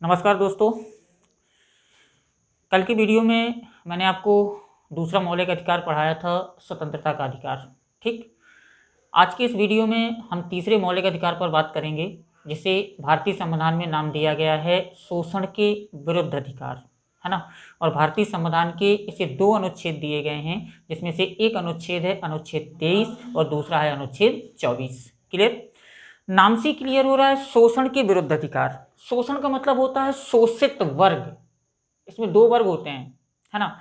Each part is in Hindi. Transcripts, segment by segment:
नमस्कार दोस्तों, कल की वीडियो में मैंने आपको दूसरा मौलिक अधिकार पढ़ाया था, स्वतंत्रता का अधिकार। ठीक, आज की इस वीडियो में हम तीसरे मौलिक अधिकार पर बात करेंगे, जिसे भारतीय संविधान में नाम दिया गया है शोषण के विरुद्ध अधिकार, है ना। और भारतीय संविधान के इसे 2 अनुच्छेद दिए गए हैं, जिसमें से एक अनुच्छेद है अनुच्छेद 23 और दूसरा है अनुच्छेद 24। क्लियर? नाम से क्लियर हो रहा है, शोषण के विरुद्ध अधिकार। शोषण का मतलब होता है शोषित वर्ग। इसमें 2 वर्ग होते हैं, है ना।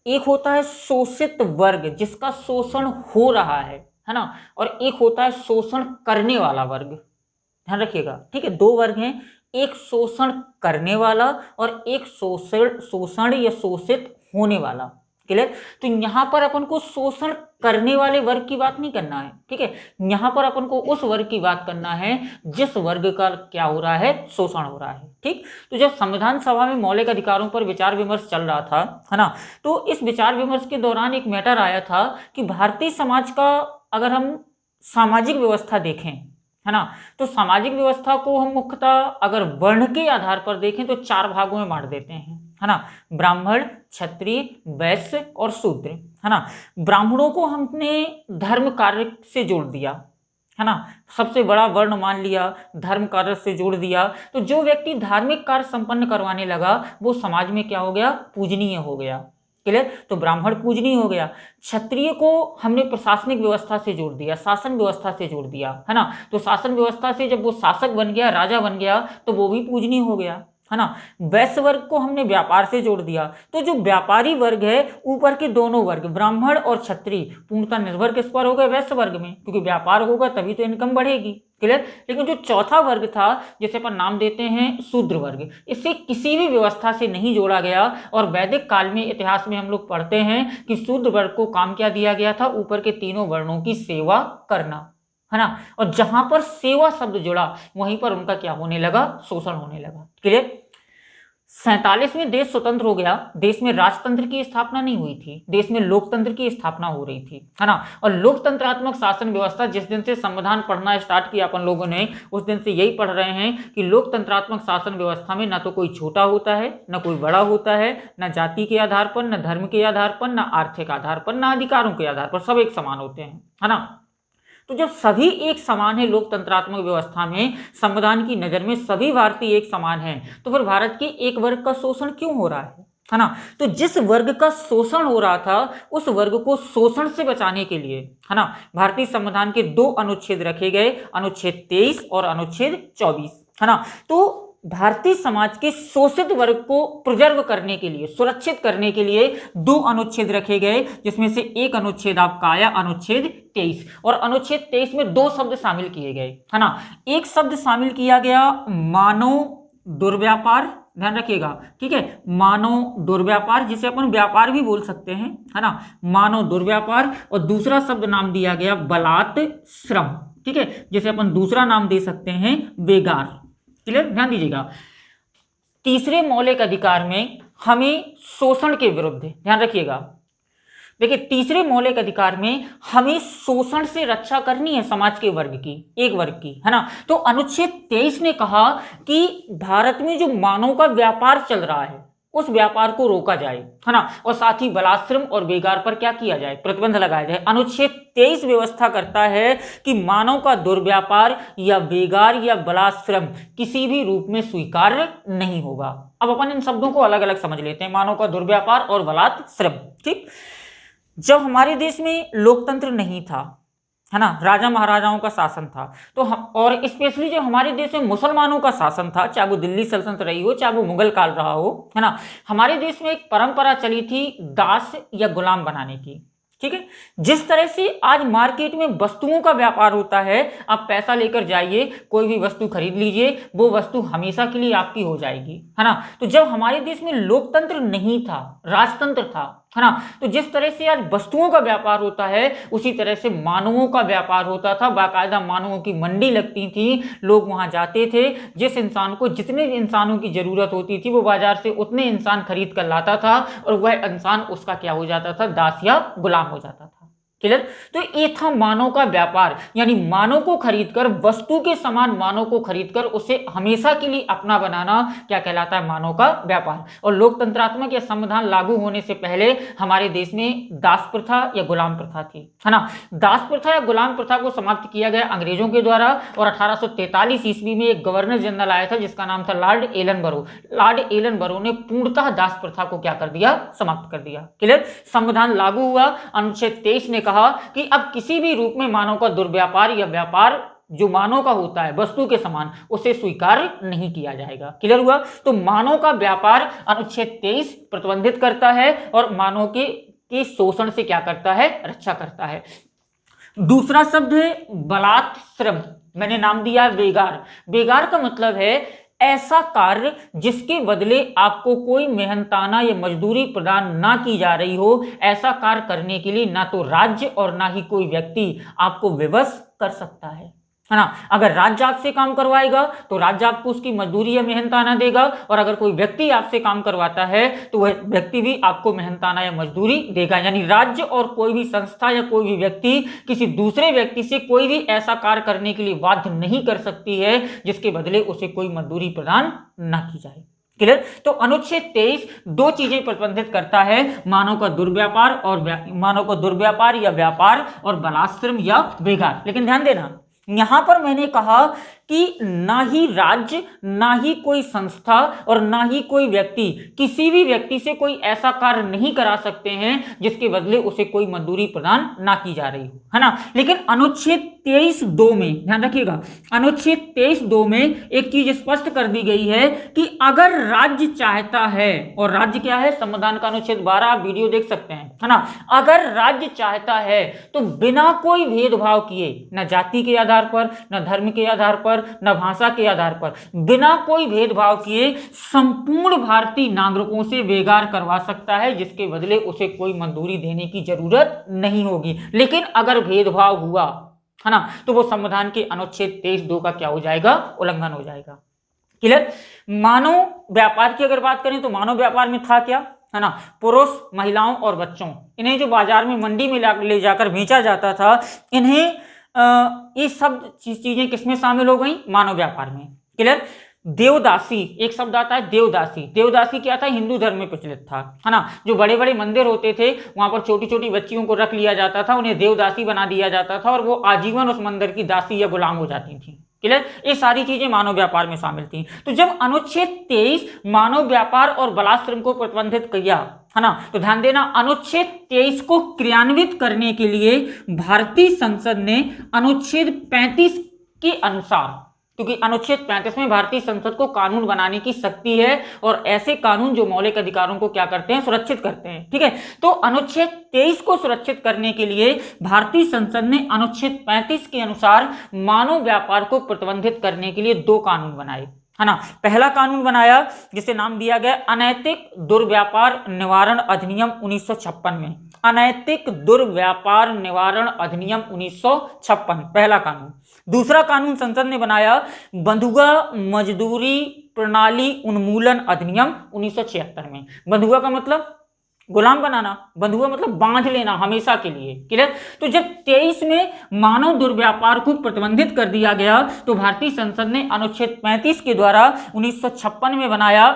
एक होता है शोषित वर्ग जिसका शोषण हो रहा है ना, और एक होता है शोषण करने वाला वर्ग। ध्यान रखिएगा, ठीक है। 2 वर्ग हैं, एक शोषण करने वाला और एक शोषण या शोषित होने वाला। क्लियर? तो यहां पर अपन को शोषण करने वाले वर्ग की बात नहीं करना है, ठीक है। यहां पर अपन को उस वर्ग की बात करना है जिस वर्ग का क्या हो रहा है, शोषण हो रहा है। ठीक, तो जब संविधान सभा में मौलिक अधिकारों पर विचार विमर्श चल रहा था, है ना, तो इस विचार विमर्श के दौरान एक मैटर आया था कि भारतीय समाज का अगर हम सामाजिक व्यवस्था देखें, है ना, तो सामाजिक व्यवस्था को हम मुख्यतः अगर वर्ण के आधार पर देखें तो 4 भागों में बांट देते हैं, है ना। ब्राह्मण, क्षत्रिय, वैश्य और शूद्र, है ना। ब्राह्मणों को हमने धर्म कार्य से जोड़ दिया, है ना, सबसे बड़ा वर्ण मान लिया, धर्म कार्य से जोड़ दिया। तो जो व्यक्ति धार्मिक कार्य संपन्न करवाने लगा वो समाज में क्या हो गया, पूजनीय हो गया। क्लियर? तो ब्राह्मण पूजनीय हो गया। क्षत्रिय को हमने प्रशासनिक व्यवस्था से जोड़ दिया, शासन व्यवस्था से जोड़ दिया, है ना। तो शासन व्यवस्था से जब वो शासक बन गया, राजा बन गया, तो वो भी पूजनीय हो गया, है ना। वैश्य वर्ग को हमने व्यापार से जोड़ दिया। तो जो व्यापारी वर्ग है, ऊपर के दोनों वर्ग ब्राह्मण और क्षत्रिय पूर्णतः निर्भर किस पर हो गए, वैश्य वर्ग में, क्योंकि व्यापार होगा तभी तो इनकम बढ़ेगी। क्लियर? लेकिन जो चौथा वर्ग था, जिसे अपन नाम देते हैं शूद्र वर्ग, इसे किसी भी व्यवस्था से नहीं जोड़ा गया। और वैदिक काल में इतिहास में हम लोग पढ़ते हैं कि शूद्र वर्ग को काम क्या दिया गया था, ऊपर के तीनों वर्णों की सेवा करना, है ना। और जहां पर सेवा शब्द जुड़ा वहीं पर उनका क्या होने लगा, शोषण होने लगा। क्लियर? 47 में देश स्वतंत्र हो गया। देश में राजतंत्र की स्थापना नहीं हुई थी, देश में लोकतंत्र की स्थापना हो रही थी, है ना। और लोकतंत्रात्मक शासन व्यवस्था, जिस दिन से संविधान पढ़ना स्टार्ट किया अपन लोगों ने, उस दिन से यही पढ़ रहे हैं कि लोकतंत्रात्मक शासन व्यवस्था में ना तो कोई छोटा होता है, ना कोई बड़ा होता है, ना जाति के आधार पर, ना धर्म के आधार पर, ना आर्थिक आधार पर, ना अधिकारों के आधार पर, सब एक समान होते हैं, है ना। तो जब सभी एक समान है लोकतंत्रात्मक व्यवस्था में, संविधान की नजर में सभी भारतीय एक समान हैं, तो फिर भारत के एक वर्ग का शोषण क्यों हो रहा है ना। तो जिस वर्ग का शोषण हो रहा था उस वर्ग को शोषण से बचाने के लिए, है ना, भारतीय संविधान के 2 अनुच्छेद रखे गए, अनुच्छेद 23 और अनुच्छेद 24, है ना। तो भारतीय समाज के शोषित वर्ग को प्रिजर्व करने के लिए, सुरक्षित करने के लिए 2 अनुच्छेद रखे गए, जिसमें से एक अनुच्छेद आपका आया अनुच्छेद 23। और अनुच्छेद 23 में 2 शब्द शामिल किए गए, है ना। एक शब्द शामिल किया गया मानव दुर्व्यापार, ध्यान रखिएगा, ठीक है, मानव दुर्व्यापार, जिसे अपन व्यापार भी बोल सकते हैं, है ना, मानव दुर्व्यापार। और दूसरा शब्द नाम दिया गया बलात् श्रम, ठीक है, जिसे अपन दूसरा नाम दे सकते हैं बेगार। क्लियर? ध्यान दीजिएगा, तीसरे मौलिक अधिकार में हमें शोषण के विरुद्ध, ध्यान रखिएगा, देखिए तीसरे मौलिक अधिकार में हमें शोषण से रक्षा करनी है समाज के वर्ग की, एक वर्ग की, है ना। तो अनुच्छेद 23 ने कहा कि भारत में जो मानव का व्यापार चल रहा है उस व्यापार को रोका जाए, है ना, और साथ ही बलात्श्रम और बेगार पर क्या किया जाए, प्रतिबंध लगाया जाए। अनुच्छेद 23 व्यवस्था करता है कि मानव का दुर्व्यापार या बेगार या बलात्श्रम किसी भी रूप में स्वीकार्य नहीं होगा। अब अपन इन शब्दों को अलग अलग समझ लेते हैं, मानव का दुर्व्यापार और बलात्श्रम। ठीक, जब हमारे देश में लोकतंत्र नहीं था, है ना, राजा महाराजाओं का शासन था, तो और स्पेशली जो हमारे देश में मुसलमानों का शासन था, चाहे वो दिल्ली सल्तनत रही हो, चाहे वो मुगल काल रहा हो, है ना, हमारे देश में एक परंपरा चली थी दास या गुलाम बनाने की। ठीक है। जिस तरह से आज मार्केट में वस्तुओं का व्यापार होता है, आप पैसा लेकर जाइए, कोई भी वस्तु खरीद लीजिए, वो वस्तु हमेशा के लिए आपकी हो जाएगी, है ना। तो जब हमारे देश में लोकतंत्र नहीं था, राजतंत्र था, है ना, तो जिस तरह से आज वस्तुओं का व्यापार होता है, उसी तरह से मानवों का व्यापार होता था। बाकायदा मानवों की मंडी लगती थी, लोग वहां जाते थे, जिस इंसान को जितने इंसानों की जरूरत होती थी वो बाजार से उतने इंसान खरीद कर लाता था, और वह इंसान उसका क्या हो जाता था, दास या गुलाम हो जाता था। क्लियर। तो ये था मानव का व्यापार, यानी मानव को खरीदकर, वस्तु के समान मानव को खरीदकर उसे हमेशा के लिए अपना बनाना क्या कहलाता है, मानव का व्यापार। और लोकतंत्रात्मक या संविधान लागू होने से पहले हमारे देश में दास प्रथा या गुलाम प्रथा थी, है ना। दास प्रथा या गुलाम प्रथा को समाप्त किया गया अंग्रेजों के द्वारा, और 1843 ईस्वी में एक गवर्नर जनरल आया था जिसका नाम था लॉर्ड एलनबरो। लॉर्ड एलनबरो ने पूर्णतः दास प्रथा को क्या कर दिया, समाप्त कर दिया। क्लियर। संविधान लागू हुआ, अनुच्छेद 23 ने कहा कि अब किसी भी रूप में मानव का दुर्व्यापार या व्यापार जो मानव का होता है वस्तु के समान, उसे स्वीकार नहीं किया जाएगा। क्लियर हुआ। तो मानव का व्यापार अनुच्छेद 23 प्रतिबंधित करता है और मानव के शोषण से क्या करता है, रक्षा करता है। दूसरा शब्द है बलात्श्रम, मैंने नाम दिया बेगार। बेगार का मतलब है ऐसा कार्य जिसके बदले आपको कोई मेहनताना या मजदूरी प्रदान ना की जा रही हो, ऐसा कार्य करने के लिए ना तो राज्य और ना ही कोई व्यक्ति आपको विवश कर सकता है ना। अगर राज्य आपसे काम करवाएगा तो राज्य आपको उसकी मजदूरी या मेहनताना देगा, और अगर कोई व्यक्ति आपसे काम करवाता है तो वह व्यक्ति भी आपको मेहनताना या मजदूरी देगा। यानी राज्य और कोई भी संस्था या कोई भी व्यक्ति किसी दूसरे व्यक्ति से कोई भी ऐसा कार्य करने के लिए बाध्य नहीं कर सकती है जिसके बदले उसे कोई मजदूरी प्रदान ना की जाए। क्लियर। तो अनुच्छेद 23 दो चीजें प्रतिबंधित करता है, मानव का दुर्व्यापार या व्यापार, और बलात्श्रम या बेगार। लेकिन ध्यान देना, यहां पर मैंने कहा कि ना ही राज्य, ना ही कोई संस्था और ना ही कोई व्यक्ति किसी भी व्यक्ति से कोई ऐसा कार्य नहीं करा सकते हैं जिसके बदले उसे कोई मजदूरी प्रदान ना की जा रही हो, है ना। लेकिन अनुच्छेद 23(2) में ध्यान रखिएगा, अनुच्छेद 23(2) में एक चीज स्पष्ट कर दी गई है कि अगर राज्य चाहता है, और राज्य क्या है, संविधान का अनुच्छेद 12 आप वीडियो देख सकते हैं, है ना। अगर राज्य चाहता है तो बिना कोई भेदभाव किए, न जाति के आधार पर, न धर्म के आधार पर, न भाषा के आधार पर, बिना कोई भेदभाव किए संपूर्ण भारतीय नागरिकों से बेगार करवा सकता है, जिसके बदले उसे कोई मजदूरी देने की जरूरत नहीं होगी। लेकिन अगर भेदभाव हुआ, है ना, तो वो संविधान के अनुच्छेद 23(2) का क्या हो जाएगा, उल्लंघन हो जाएगा। क्लियर। मानव व्यापार की अगर बात करें तो मानव व्यापार में था क्या, है ना, पुरुष, महिलाओं और बच्चों, इन्हें जो बाजार में मंडी में ले जाकर बेचा जाता था, इन्हें ये सब चीजें किसमें शामिल हो गई, मानव व्यापार में। क्लियर। देवदासी, एक शब्द आता है देवदासी। देवदासी क्या था, हिंदू धर्म में प्रचलित था, है ना। जो बड़े बड़े मंदिर होते थे वहां पर छोटी छोटी बच्चियों को रख लिया जाता था, उन्हें देवदासी बना दिया जाता था, और वो आजीवन उस मंदिर की दासी या गुलाम हो जाती थी। क्लियर। ये सारी चीजें मानव व्यापार में शामिल थी। तो जब अनुच्छेद 23 मानव व्यापार और बलात्श्रम को प्रतिबंधित किया, है ना, तो ध्यान देना, अनुच्छेद 23 को क्रियान्वित करने के लिए भारतीय संसद ने अनुच्छेद 35 के अनुसार, क्योंकि अनुच्छेद 35 में भारतीय संसद को कानून बनाने की शक्ति है, और ऐसे कानून जो मौलिक अधिकारों को क्या करते हैं, सुरक्षित करते हैं। ठीक है। तो अनुच्छेद 23 को सुरक्षित करने के लिए भारतीय संसद ने अनुच्छेद 35 के अनुसार मानव व्यापार को प्रतिबंधित करने के लिए 2 कानून बनाए, है ना। पहला कानून बनाया जिसे नाम दिया गया अनैतिक दुर्व्यापार निवारण अधिनियम 1956 में, अनैतिक दुर्व्यापार निवारण अधिनियम 1956 पहला कानून। दूसरा कानून संसद ने बनाया बंधुआ मजदूरी प्रणाली उन्मूलन अधिनियम 1976 में। बंधुआ का मतलब गुलाम बनाना, बंधुआ मतलब बांध लेना हमेशा के लिए। क्लियर। तो जब 23 में मानव दुर्व्यापार को प्रतिबंधित कर दिया गया तो भारतीय संसद ने अनुच्छेद 35 के द्वारा 1956 में बनाया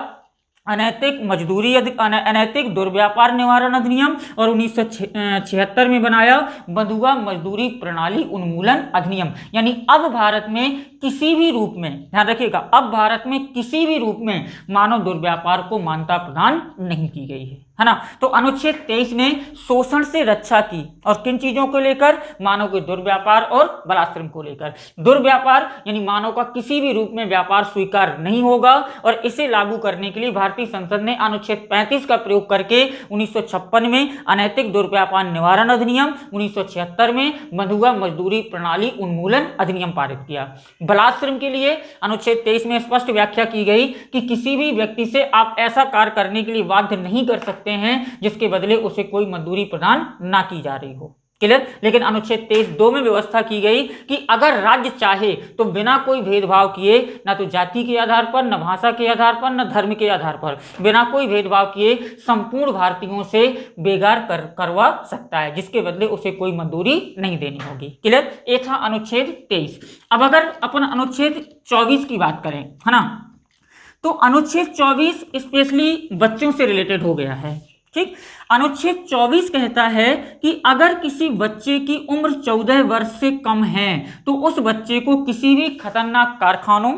अनैतिक दुर्व्यापार निवारण अधिनियम, और 1976 में बनाया बंधुआ मजदूरी प्रणाली उन्मूलन अधिनियम। यानी अब भारत में किसी भी रूप में, ध्यान रखिएगा, अब भारत में किसी भी रूप में मानव दुर्व्यापार को मान्यता प्रदान नहीं की गई है ना। तो अनुच्छेद 23 ने शोषण से रक्षा की, और किन चीजों को लेकर? मानव के दुर्व्यापार और बलात्श्रम को लेकर। दुर्व्यापार यानी मानव का किसी भी रूप में व्यापार स्वीकार नहीं होगा, और इसे लागू करने के लिए भारतीय संसद ने अनुच्छेद 35 का प्रयोग करके 1956 में अनैतिक दुर्व्यापार निवारण अधिनियम, 1976 में बंधुआ मजदूरी प्रणाली उन्मूलन अधिनियम पारित किया। बलात्संग के लिए अनुच्छेद 23 में स्पष्ट व्याख्या की गई कि किसी भी व्यक्ति से आप ऐसा कार्य करने के लिए बाध्य नहीं कर सकते हैं जिसके बदले उसे कोई मजदूरी प्रदान ना की जा रही हो। क्लियर? लेकिन अनुच्छेद 23(2) में व्यवस्था की गई कि अगर राज्य चाहे तो बिना कोई भेदभाव किए, ना तो जाति के आधार पर, न भाषा के आधार पर, न धर्म के आधार पर, बिना कोई भेदभाव किए संपूर्ण भारतीयों से बेगार करवा सकता है, जिसके बदले उसे कोई मजदूरी नहीं देनी होगी। क्लियर? ये था अनुच्छेद 23। अब अगर अपन अनुच्छेद 24 की बात करें, है ना, तो अनुच्छेद 24 स्पेशली बच्चों से रिलेटेड हो गया है। ठीक, अनुच्छेद 24 कहता है कि अगर किसी बच्चे की उम्र 14 वर्ष से कम है तो उस बच्चे को किसी भी खतरनाक कारखानों,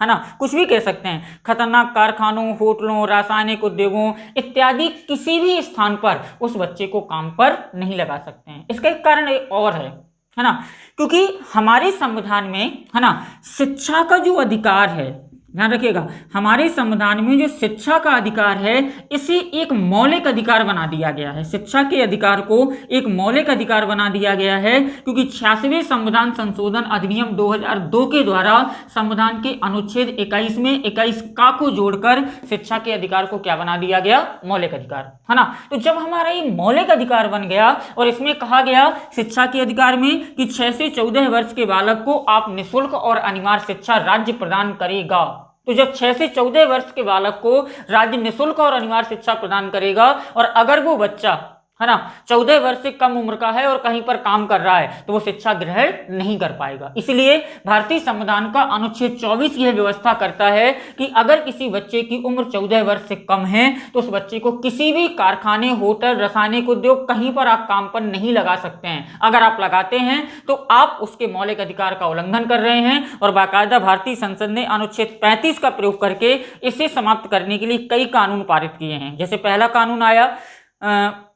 है ना, कुछ भी कह सकते हैं, खतरनाक कारखानों, होटलों, रासायनिक उद्योगों इत्यादि किसी भी स्थान पर उस बच्चे को काम पर नहीं लगा सकते हैं। इसका एक कारण एक और है ना, क्योंकि हमारे संविधान में, है ना, शिक्षा का जो अधिकार है, ध्यान रखिएगा, हमारे संविधान में जो शिक्षा का अधिकार है इसे एक मौलिक अधिकार बना दिया गया है। शिक्षा के अधिकार को एक मौलिक अधिकार बना दिया गया है, क्योंकि 86वें संविधान संशोधन अधिनियम 2002 के द्वारा संविधान के अनुच्छेद 21 में 21 का को जोड़कर शिक्षा के अधिकार को क्या बना दिया गया? मौलिक अधिकार, है ना। तो जब हमारा ये मौलिक अधिकार बन गया और इसमें कहा गया शिक्षा के अधिकार में कि 6 से 14 वर्ष के बालक को आप निःशुल्क और अनिवार्य शिक्षा राज्य प्रदान करेगा, तो जब 6 से 14 वर्ष के बालक को राज्य निःशुल्क और अनिवार्य शिक्षा प्रदान करेगा, और अगर वो बच्चा, है ना, 14 वर्ष से कम उम्र का है और कहीं पर काम कर रहा है तो वो शिक्षा ग्रहण नहीं कर पाएगा। इसलिए भारतीय संविधान का अनुच्छेद 24 यह व्यवस्था करता है कि अगर किसी बच्चे की उम्र 14 वर्ष से कम है तो उस बच्चे को किसी भी कारखाने, होटल, रासायनिक उद्योग कहीं पर आप काम पर नहीं लगा सकते हैं। अगर आप लगाते हैं तो आप उसके मौलिक अधिकार का उल्लंघन कर रहे हैं, और बाकायदा भारतीय संसद ने अनुच्छेद 35 का प्रयोग करके इसे समाप्त करने के लिए कई कानून पारित किए हैं। जैसे पहला कानून आया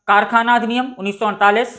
कारखाना अधिनियम 1948,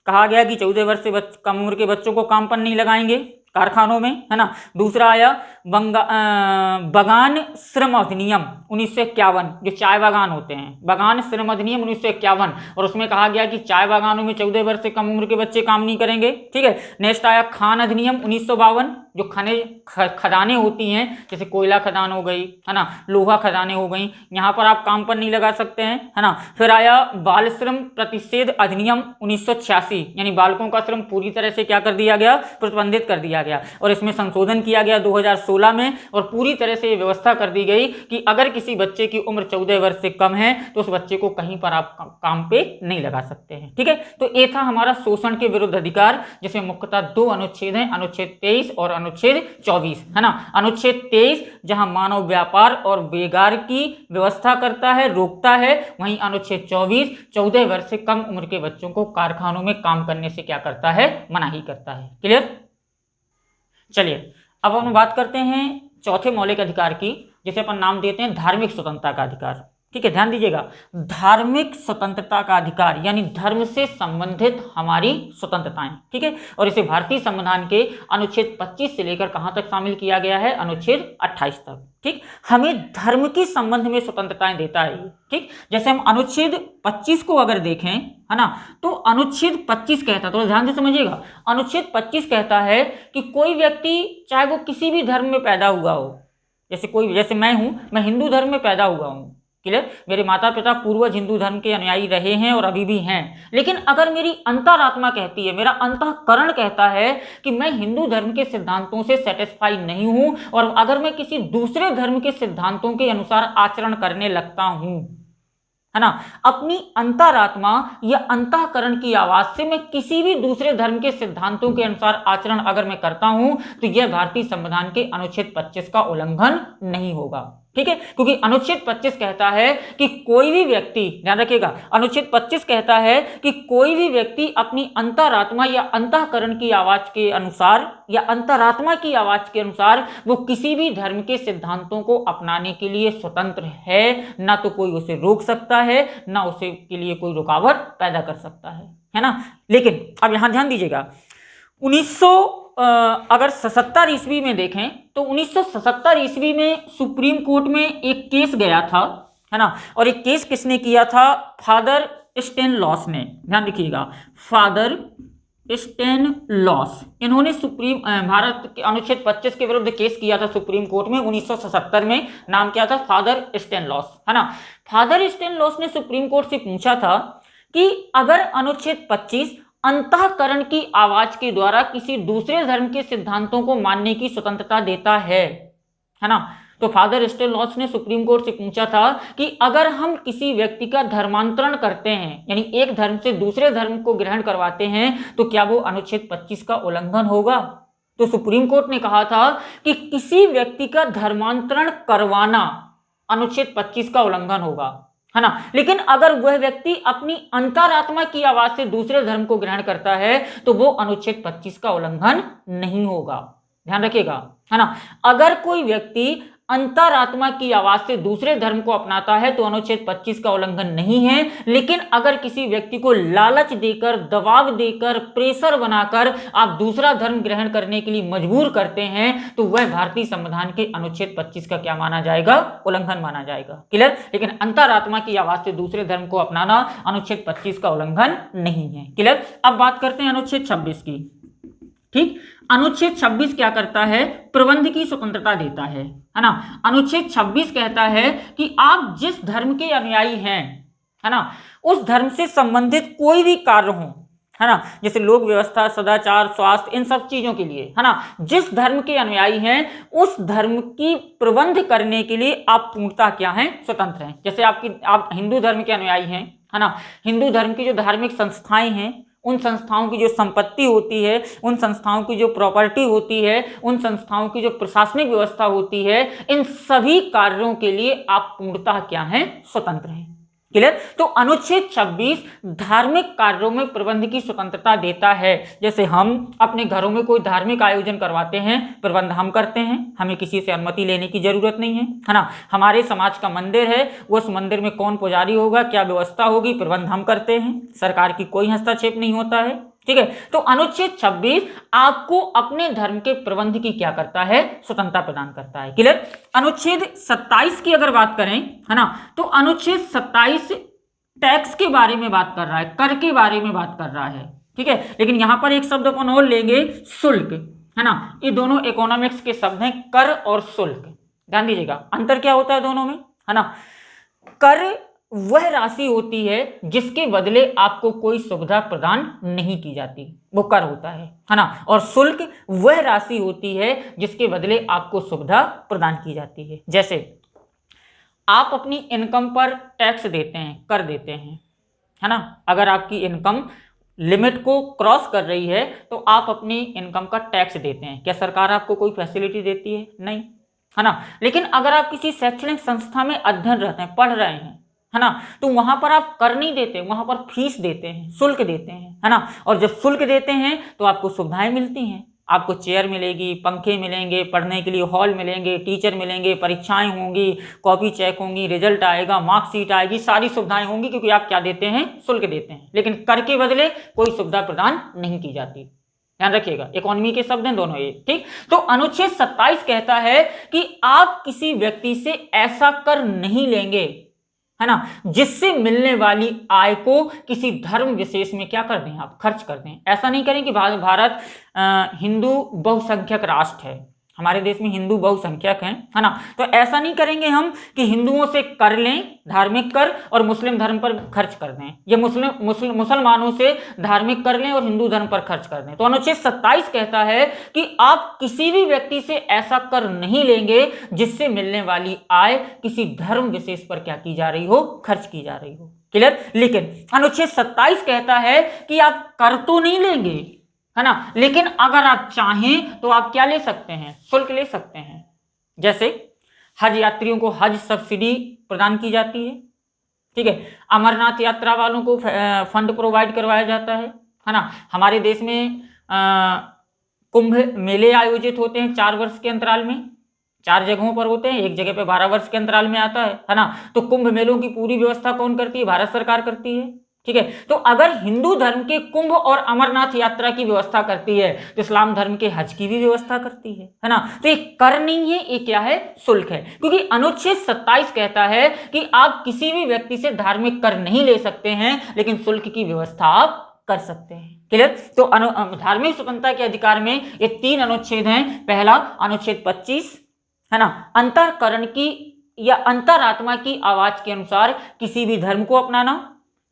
कहा गया कि 14 वर्ष से कम उम्र के बच्चों को काम पर नहीं लगाएंगे कारखानों में, है ना। दूसरा आया बगान श्रम अधिनियम 1951, जो चाय बागान होते हैं, बगान श्रम अधिनियम 1951, और उसमें कहा गया कि चाय बागानों में 14 वर्ष से कम उम्र के बच्चे काम नहीं करेंगे। ठीक है। नेक्स्ट आया खान अधिनियम 1952, जो खदानें होती हैं, जैसे कोयला खदान हो गई, है ना, लोहा खदानें हो गई, यहाँ पर आप काम पर नहीं लगा सकते हैं, है ना। फिर आया बाल श्रम प्रतिषेध अधिनियम 1986, यानी बालकों का श्रम पूरी तरह से क्या कर दिया गया? प्रतिबंधित कर दिया गया, और इसमें संशोधन किया गया 2016 में, और पूरी तरह से ये व्यवस्था कर दी गई कि अगर किसी बच्चे की उम्र 14 वर्ष से कम है तो उस बच्चे को कहीं पर आप काम पे नहीं लगा सकते हैं। ठीक है। तो ये था हमारा शोषण के विरुद्ध अधिकार, जिसमें मुख्यतः 2 अनुच्छेद हैं, अनुच्छेद 23 और अनुच्छेद 24, है ना। अनुच्छेद 23 जहां मानव व्यापार और बेगार की व्यवस्था करता है, रोकता है, वहीं अनुच्छेद 24 14 वर्ष से कम उम्र के बच्चों को कारखानों में काम करने से क्या करता है? मनाही करता है। क्लियर? चलिए अब हम बात करते हैं चौथे मौलिक अधिकार की, जिसे अपन नाम देते हैं धार्मिक स्वतंत्रता का अधिकार। ठीक है, ध्यान दीजिएगा, धार्मिक स्वतंत्रता का अधिकार यानी धर्म से संबंधित हमारी स्वतंत्रताएं। ठीक है, और इसे भारतीय संविधान के अनुच्छेद 25 से लेकर कहां तक शामिल किया गया है? अनुच्छेद 28 तक। ठीक, हमें धर्म के संबंध में स्वतंत्रताएं देता है। ठीक, जैसे हम अनुच्छेद 25 को अगर देखें, है ना, तो अनुच्छेद 25 कहता है, तो ध्यान से समझिएगा, अनुच्छेद 25 कहता है कि कोई व्यक्ति चाहे वो किसी भी धर्म में पैदा हुआ हो, जैसे मैं हूं, मैं हिंदू धर्म में पैदा हुआ हूं। क्लियर? मेरे माता पिता पूर्वज हिंदू धर्म के अनुयायी रहे हैं और अभी भी हैं, लेकिन अगर मेरी अंतरात्मा कहती है, मेरा अंतःकरण कहता है कि मैं हिंदू धर्म के सिद्धांतों से सेटिस्फाई नहीं हूं, और अगर मैं किसी दूसरे धर्म के सिद्धांतों के अनुसार आचरण करने लगता हूं, है ना, अपनी अंतरात्मा या अंतःकरण की आवाज से मैं किसी भी दूसरे धर्म के सिद्धांतों के अनुसार आचरण अगर मैं करता हूं, तो यह भारतीय संविधान के अनुच्छेद 25 का उल्लंघन नहीं होगा। ठीक है, क्योंकि अनुच्छेद 25 कहता है कि कोई भी व्यक्ति, ध्यान रखिएगा, अनुच्छेद 25 कहता है कि कोई भी व्यक्ति अपनी अंतरात्मा या अंतःकरण की आवाज के अनुसार या अंतरात्मा की आवाज के अनुसार वो किसी भी धर्म के सिद्धांतों को अपनाने के लिए स्वतंत्र है, ना तो कोई उसे रोक सकता है, ना उसे के लिए कोई रुकावट पैदा कर सकता है ना। लेकिन अब यहां ध्यान दीजिएगा, 1900 अगर 77 ईस्वी में देखें तो 1977 ईस्वी में सुप्रीम कोर्ट में एक केस गया था, है ना, और एक केस किसने किया था? फादर स्टेनलॉस ने। ध्यान रखिएगा, फादर स्टेनलॉस, इन्होंने सुप्रीम भारत के अनुच्छेद 25 के विरुद्ध केस किया था सुप्रीम कोर्ट में 1977 में। नाम क्या था? फादर स्टेनलॉस, है ना। फादर स्टेनलॉस ने सुप्रीम कोर्ट से पूछा था कि अगर अनुच्छेद 25 अंतःकरण की आवाज के द्वारा किसी दूसरे धर्म के सिद्धांतों को मानने की स्वतंत्रता देता है ना, तो फादर स्टेनलॉस ने सुप्रीम कोर्ट से पूछा था कि अगर हम किसी व्यक्ति का धर्मांतरण करते हैं, यानी एक धर्म से दूसरे धर्म को ग्रहण करवाते हैं, तो क्या वो अनुच्छेद 25 का उल्लंघन होगा? तो सुप्रीम कोर्ट ने कहा था कि किसी व्यक्ति का धर्मांतरण करवाना अनुच्छेद 25 का उल्लंघन होगा, है ना। लेकिन अगर वह व्यक्ति अपनी अंतरात्मा की आवाज से दूसरे धर्म को ग्रहण करता है तो वो अनुच्छेद 25 का उल्लंघन नहीं होगा। ध्यान रखिएगा, है ना। अगर कोई व्यक्ति अंतरात्मा की आवाज से दूसरे धर्म को अपनाता है तो अनुच्छेद 25 का उल्लंघन नहीं है। लेकिन अगर किसी व्यक्ति को लालच देकर, दबाव देकर, प्रेशर बनाकर आप दूसरा धर्म ग्रहण करने के लिए मजबूर करते हैं तो वह भारतीय संविधान के अनुच्छेद 25 का क्या माना जाएगा? उल्लंघन माना जाएगा। क्लियर? लेकिन अंतरात्मा की आवाज से दूसरे धर्म को अपनाना अनुच्छेद 25 का उल्लंघन नहीं है। क्लियर? अब बात करते हैं अनुच्छेद 26 की। ठीक, अनुच्छेद 26 क्या करता है? प्रबंध की स्वतंत्रता देता है ना। अनुच्छेद 26 कहता है कि आप जिस धर्म के अनुयायी हैं, है ना, उस धर्म से संबंधित कोई भी कार्य हो, है ना, जैसे लोक व्यवस्था, सदाचार, स्वास्थ्य, इन सब चीजों के लिए, है ना, जिस धर्म के अनुयायी हैं उस धर्म की प्रबंध करने के लिए आप पूर्णतः क्या हैं? स्वतंत्र हैं। जैसे आप हिंदू धर्म के अनुयायी हैं, है ना, हिंदू धर्म की जो धार्मिक संस्थाएं हैं, उन संस्थाओं की जो संपत्ति होती है, उन संस्थाओं की जो प्रॉपर्टी होती है, उन संस्थाओं की जो प्रशासनिक व्यवस्था होती है, इन सभी कार्यों के लिए आप पूर्णतः क्या हैं? स्वतंत्र हैं। क्लियर? तो अनुच्छेद 26 धार्मिक कार्यों में प्रबंध की स्वतंत्रता देता है। जैसे हम अपने घरों में कोई धार्मिक आयोजन करवाते हैं, प्रबंध हम करते हैं, हमें किसी से अनुमति लेने की जरूरत नहीं है ना। हमारे समाज का मंदिर है, उस मंदिर में कौन पुजारी होगा, क्या व्यवस्था होगी, प्रबंध हम करते हैं, सरकार की कोई हस्तक्षेप नहीं होता है। ठीक है, तो अनुच्छेद 26 आपको अपने धर्म के प्रबंध की क्या करता है? स्वतंत्रता प्रदान करता है। क्लियर? अनुच्छेद 27 की अगर बात करें, है ना, तो अनुच्छेद 27 टैक्स के बारे में बात कर रहा है, कर के बारे में बात कर रहा है। ठीक है, लेकिन यहां पर एक शब्द अपन और लेंगे, शुल्क, है ना। ये दोनों इकोनॉमिक्स के शब्द हैं, कर और शुल्क। ध्यान दीजिएगा, अंतर क्या होता है दोनों में, है ना। कर वह राशि होती है जिसके बदले आपको कोई सुविधा प्रदान नहीं की जाती, वो कर होता है ना। और शुल्क वह राशि होती है जिसके बदले आपको सुविधा प्रदान की जाती है। जैसे आप अपनी इनकम पर टैक्स देते हैं, कर देते हैं, है ना। अगर आपकी इनकम लिमिट को क्रॉस कर रही है तो आप अपनी इनकम का टैक्स देते हैं। क्या सरकार आपको कोई फैसिलिटी देती है? नहीं, है ना। लेकिन अगर आप किसी शैक्षणिक संस्था में अध्ययन रहते हैं, पढ़ रहे हैं, है ना, तो वहां पर आप कर नहीं देते, वहां पर फीस देते हैं, शुल्क देते हैं, है ना। और जब शुल्क देते हैं तो आपको सुविधाएं मिलती हैं, आपको चेयर मिलेगी, पंखे मिलेंगे, पढ़ने के लिए हॉल मिलेंगे, टीचर मिलेंगे, परीक्षाएं होंगी, कॉपी चेक होंगी, रिजल्ट आएगा, मार्कशीट आएगी, सारी सुविधाएं होंगी, क्योंकि आप क्या देते हैं? शुल्क देते हैं। लेकिन कर के बदले कोई सुविधा प्रदान नहीं की जाती। ध्यान रखिएगा, इकोनॉमी के शब्द हैं दोनों ये। ठीक, तो अनुच्छेद 27 कहता है कि आप किसी व्यक्ति से ऐसा कर नहीं लेंगे, है ना, जिससे मिलने वाली आय को किसी धर्म विशेष में क्या कर दें? आप खर्च कर दें। ऐसा नहीं करें कि भारत हिंदू बहुसंख्यक राष्ट्र है, हमारे देश में हिंदू बहुसंख्यक हैं, है ना, तो ऐसा नहीं करेंगे हम कि हिंदुओं से कर लें, धार्मिक कर, और मुस्लिम धर्म पर खर्च कर दें, या मुसलमानों से धार्मिक कर लें और हिंदू धर्म पर खर्च कर दें। तो अनुच्छेद 27 कहता है कि आप किसी भी व्यक्ति से ऐसा कर नहीं लेंगे जिससे मिलने वाली आय किसी धर्म विशेष पर क्या की जा रही हो? खर्च की जा रही हो। क्लियर? लेकिन अनुच्छेद 27 कहता है कि आप कर तो नहीं लेंगे, है ना, लेकिन अगर आप चाहें तो आप क्या ले सकते हैं? शुल्क ले सकते हैं। जैसे हज यात्रियों को हज सब्सिडी प्रदान की जाती है, ठीक है। अमरनाथ यात्रा वालों को फंड प्रोवाइड करवाया जाता है ना। हमारे देश में कुंभ मेले आयोजित होते हैं 4 वर्ष के अंतराल में, 4 जगहों पर होते हैं, एक जगह पे 12 वर्ष के अंतराल में आता है ना। तो कुंभ मेलों की पूरी व्यवस्था कौन करती है? भारत सरकार करती है, ठीक है। तो अगर हिंदू धर्म के कुंभ और अमरनाथ यात्रा की व्यवस्था करती है तो इस्लाम धर्म के हज की भी व्यवस्था करती है ना। तो ये कर नहीं है, ये क्या है? शुल्क है। क्योंकि अनुच्छेद 27 कहता है कि आप किसी भी व्यक्ति से धार्मिक कर नहीं ले सकते हैं, लेकिन शुल्क की व्यवस्था आप कर सकते हैं। क्लियर? तो धार्मिक स्वतंत्रता के अधिकार में ये 3 अनुच्छेद हैं। पहला अनुच्छेद 25 है ना, अंतःकरण की या अंतरात्मा की आवाज के अनुसार किसी भी धर्म को अपनाना।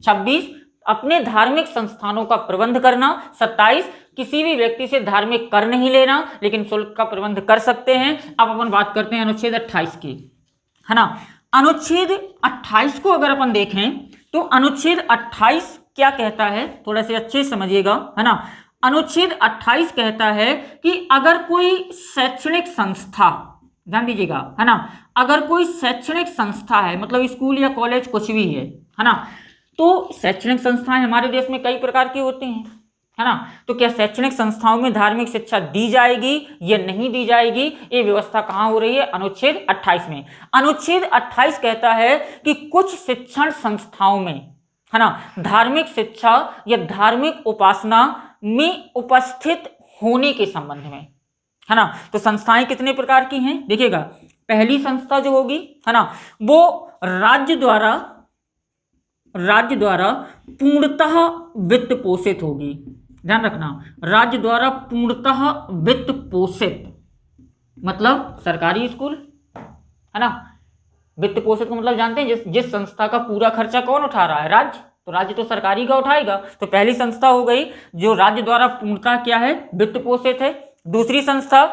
26 अपने धार्मिक संस्थानों का प्रबंध करना। 27 किसी भी व्यक्ति से धार्मिक कर नहीं लेना, लेकिन शुल्क का प्रबंध कर सकते हैं। अब अपन बात करते हैं अनुच्छेद 28 की, है ना। अनुच्छेद 28 को अगर अपन देखें तो अनुच्छेद 28 क्या कहता है, थोड़ा से अच्छे से समझिएगा, है ना। अनुच्छेद 28 कहता है कि अगर कोई शैक्षणिक संस्था, ध्यान दीजिएगा, है ना, अगर कोई शैक्षणिक संस्था है, मतलब स्कूल या कॉलेज कुछ भी है ना। तो शैक्षणिक संस्थाएं हमारे देश में कई प्रकार की होती हैं, है ना। तो क्या शैक्षणिक संस्थाओं में धार्मिक शिक्षा दी जाएगी या नहीं दी जाएगी, ये व्यवस्था कहाँ हो रही है? अनुच्छेद 28 में। अनुच्छेद 28 कहता है कि कुछ शिक्षण संस्थाओं में, है ना, धार्मिक शिक्षा या धार्मिक उपासना में उपस्थित होने के संबंध में, है ना। तो संस्थाएं कितने प्रकार की हैं देखिएगा। पहली संस्था जो होगी, है ना, वो राज्य द्वारा पूर्णतः वित्त पोषित होगी। ध्यान रखना, राज्य द्वारा पूर्णतः वित्त पोषित, मतलब सरकारी स्कूल, है ना। वित्त पोषित का मतलब जानते हैं, जिस संस्था का पूरा खर्चा कौन उठा रहा है? राज्य। तो राज्य तो सरकारी का उठाएगा। तो पहली संस्था हो गई जो राज्य द्वारा पूर्णतः क्या है? वित्त पोषित है। दूसरी संस्था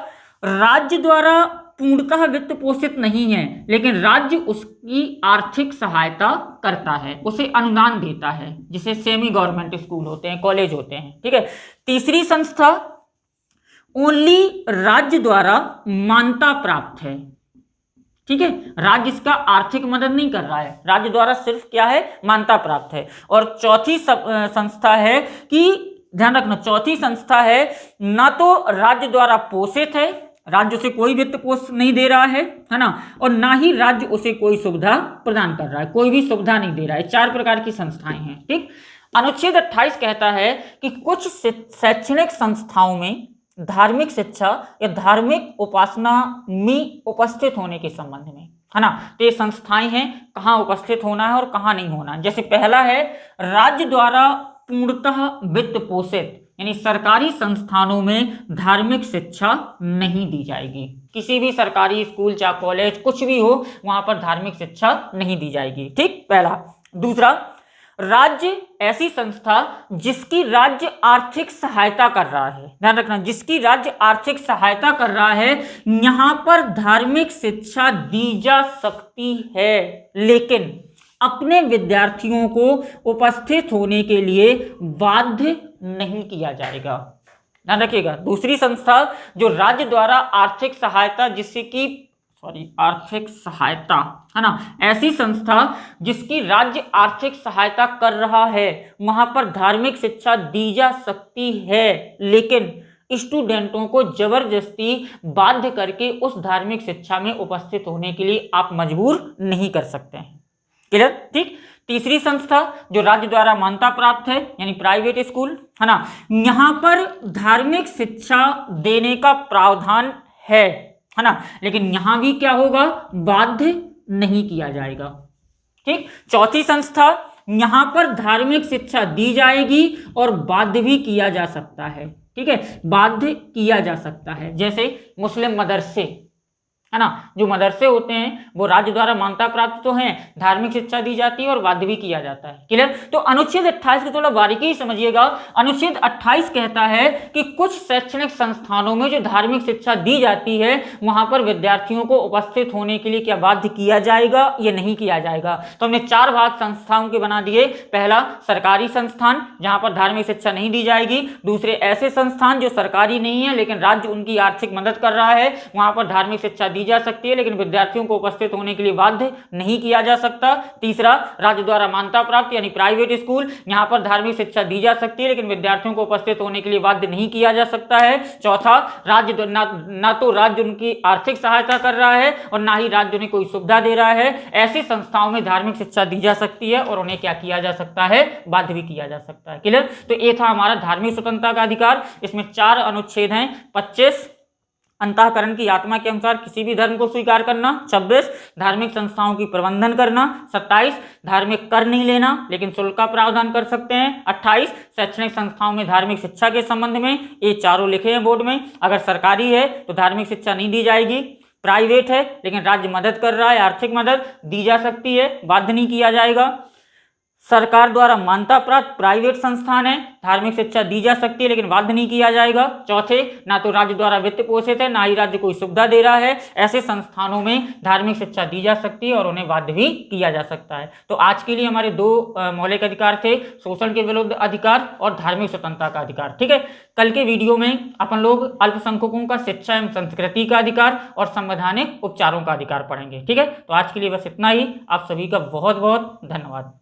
राज्य द्वारा पूर्णतः वित्त पोषित नहीं है, लेकिन राज्य उसकी आर्थिक सहायता करता है, उसे अनुदान देता है, जिसे सेमी गवर्नमेंट स्कूल होते हैं, कॉलेज होते हैं, ठीक है। तीसरी संस्था ओनली राज्य द्वारा मान्यता प्राप्त है, ठीक है। राज्य इसका आर्थिक मदद नहीं कर रहा है, राज्य द्वारा सिर्फ क्या है? मान्यता प्राप्त है। और चौथी संस्था है कि, ध्यान रखना, चौथी संस्था है ना तो राज्य द्वारा पोषित है, राज्य उसे कोई वित्त पोषण नहीं दे रहा है ना, और ना ही राज्य उसे कोई सुविधा प्रदान कर रहा है, कोई भी सुविधा नहीं दे रहा है। 4 प्रकार की संस्थाएं हैं, ठीक। अनुच्छेद 28 कहता है कि कुछ शैक्षणिक संस्थाओं में धार्मिक शिक्षा या धार्मिक उपासना में उपस्थित होने के संबंध में, है ना। तो ये संस्थाएं हैं, कहाँ उपस्थित होना है और कहाँ नहीं होना। जैसे पहला है राज्य द्वारा पूर्णतः वित्त पोषित, यानी सरकारी संस्थानों में धार्मिक शिक्षा नहीं दी जाएगी। किसी भी सरकारी स्कूल चाहे कॉलेज कुछ भी हो, वहां पर धार्मिक शिक्षा नहीं दी जाएगी, ठीक, पहला। दूसरा, राज्य ऐसी संस्था जिसकी राज्य आर्थिक सहायता कर रहा है, ध्यान रखना, जिसकी राज्य आर्थिक सहायता कर रहा है, यहां पर धार्मिक शिक्षा दी जा सकती है, लेकिन अपने विद्यार्थियों को उपस्थित होने के लिए बाध्य नहीं किया जाएगा। ध्यान रखिएगा। दूसरी संस्था जो राज्य द्वारा आर्थिक सहायता, आर्थिक सहायता, है ना, ऐसी संस्था जिसकी राज्य आर्थिक सहायता कर रहा है, वहां पर धार्मिक शिक्षा दी जा सकती है, लेकिन स्टूडेंटों को जबरदस्ती बाध्य करके उस धार्मिक शिक्षा में उपस्थित होने के लिए आप मजबूर नहीं कर सकते हैं। क्लियर, ठीक। तीसरी संस्था जो राज्य द्वारा मान्यता प्राप्त है, यानी प्राइवेट स्कूल, है ना, यहां पर धार्मिक शिक्षा देने का प्रावधान है ना, लेकिन यहां भी क्या होगा? बाध्य नहीं किया जाएगा, ठीक। चौथी संस्था, यहां पर धार्मिक शिक्षा दी जाएगी और बाध्य भी किया जा सकता है, ठीक है, बाध्य किया जा सकता है। जैसे मुस्लिम मदरसे, है ना, जो मदरसे होते हैं वो राज्य द्वारा मान्यता प्राप्त तो हैं, धार्मिक शिक्षा दी जाती है और बाध्य भी किया जाता है। क्लियर। तो अनुच्छेद 28 को थोड़ा बारीकी समझिएगा। अनुच्छेद 28 कहता है कि कुछ शैक्षणिक संस्थानों में जो धार्मिक शिक्षा दी जाती है, वहां पर विद्यार्थियों को उपस्थित होने के लिए क्या बाध्य किया जाएगा या नहीं किया जाएगा। तो हमने 4 भाग संस्थाओं के बना दिए। पहला, सरकारी संस्थान जहां पर धार्मिक शिक्षा नहीं दी जाएगी। दूसरे, ऐसे संस्थान जो सरकारी नहीं है लेकिन राज्य उनकी आर्थिक मदद कर रहा है, वहां पर धार्मिक शिक्षा दी जा सकती है लेकिन विद्यार्थियों को उपस्थित होने के लिए बाध्य नहीं किया जा सकता। तीसरा, राज्य द्वारा मान्यता प्राप्त यानी प्राइवेट स्कूल, यहाँ पर धार्मिक शिक्षा दी जा सकती है लेकिन विद्यार्थियों को उपस्थित होने के लिए बाध्य नहीं किया जा सकता है। चौथा, राज्य ना तो राज्य उनकी आर्थिक सहायता कर रहा है और ना ही राज्य उन्हें कोई सुविधा दे रहा है। ऐसी संस्थाओं में धार्मिक शिक्षा दी जा सकती है और उन्हें क्या किया जा सकता है, बाध्य भी किया जा सकता है। क्लियर? तो ये था हमारा धार्मिक स्वतंत्रता का अधिकार। इसमें 4 अनुच्छेद हैं। 25, अंतःकरण की आत्मा के अनुसार किसी भी धर्म को स्वीकार करना। 26, धार्मिक संस्थाओं की प्रबंधन करना। 27, धार्मिक कर नहीं लेना लेकिन शुल्क का प्रावधान कर सकते हैं। 28, शैक्षणिक संस्थाओं में धार्मिक शिक्षा के संबंध में। ये चारों लिखे हैं बोर्ड में। अगर सरकारी है तो धार्मिक शिक्षा नहीं दी जाएगी, प्राइवेट है लेकिन राज्य मदद कर रहा है, आर्थिक मदद दी जा सकती है, बाध्य नहीं किया जाएगा। सरकार द्वारा मान्यता प्राप्त प्राइवेट संस्थान है, धार्मिक शिक्षा दी जा सकती है लेकिन बाध्य नहीं किया जाएगा। चौथे, ना तो राज्य द्वारा वित्त पोषित है ना ही राज्य कोई सुविधा दे रहा है, ऐसे संस्थानों में धार्मिक शिक्षा दी जा सकती है और उन्हें बाध्य भी किया जा सकता है। तो आज के लिए हमारे 2 मौलिक अधिकार थे, शोषण के विरुद्ध अधिकार और धार्मिक स्वतंत्रता का अधिकार। ठीक है, कल के वीडियो में अपन लोग अल्पसंख्यकों का शिक्षा एवं संस्कृति का अधिकार और संवैधानिक उपचारों का अधिकार पढ़ेंगे। ठीक है, तो आज के लिए बस इतना ही। आप सभी का बहुत बहुत धन्यवाद।